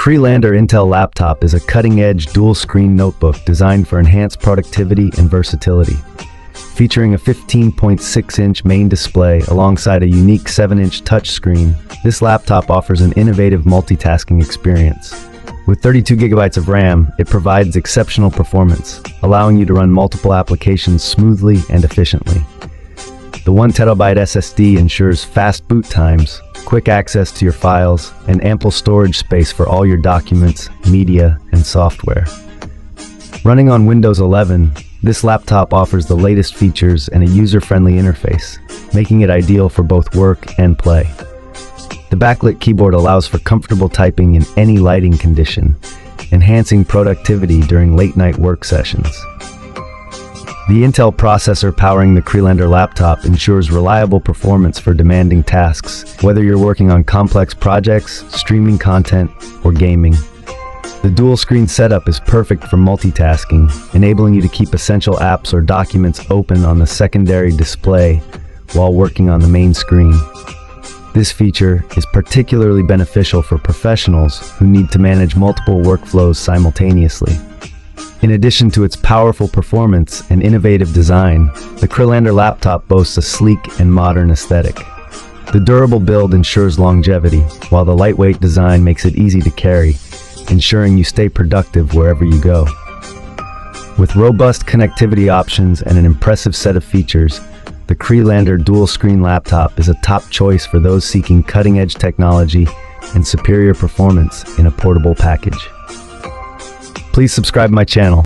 CRELANDER Intel Laptop is a cutting-edge dual-screen notebook designed for enhanced productivity and versatility. Featuring a 15.6-inch main display alongside a unique 7-inch touchscreen, this laptop offers an innovative multitasking experience. With 32 GB of RAM, it provides exceptional performance, allowing you to run multiple applications smoothly and efficiently. The 1TB SSD ensures fast boot times, quick access to your files, and ample storage space for all your documents, media, and software. Running on Windows 11, this laptop offers the latest features and a user-friendly interface, making it ideal for both work and play. The backlit keyboard allows for comfortable typing in any lighting condition, enhancing productivity during late-night work sessions. The Intel processor powering the CRELANDER laptop ensures reliable performance for demanding tasks, whether you're working on complex projects, streaming content, or gaming. The dual-screen setup is perfect for multitasking, enabling you to keep essential apps or documents open on the secondary display while working on the main screen. This feature is particularly beneficial for professionals who need to manage multiple workflows simultaneously. In addition to its powerful performance and innovative design, the CRELANDER laptop boasts a sleek and modern aesthetic. The durable build ensures longevity, while the lightweight design makes it easy to carry, ensuring you stay productive wherever you go. With robust connectivity options and an impressive set of features, the CRELANDER dual-screen laptop is a top choice for those seeking cutting-edge technology and superior performance in a portable package. Please subscribe my channel.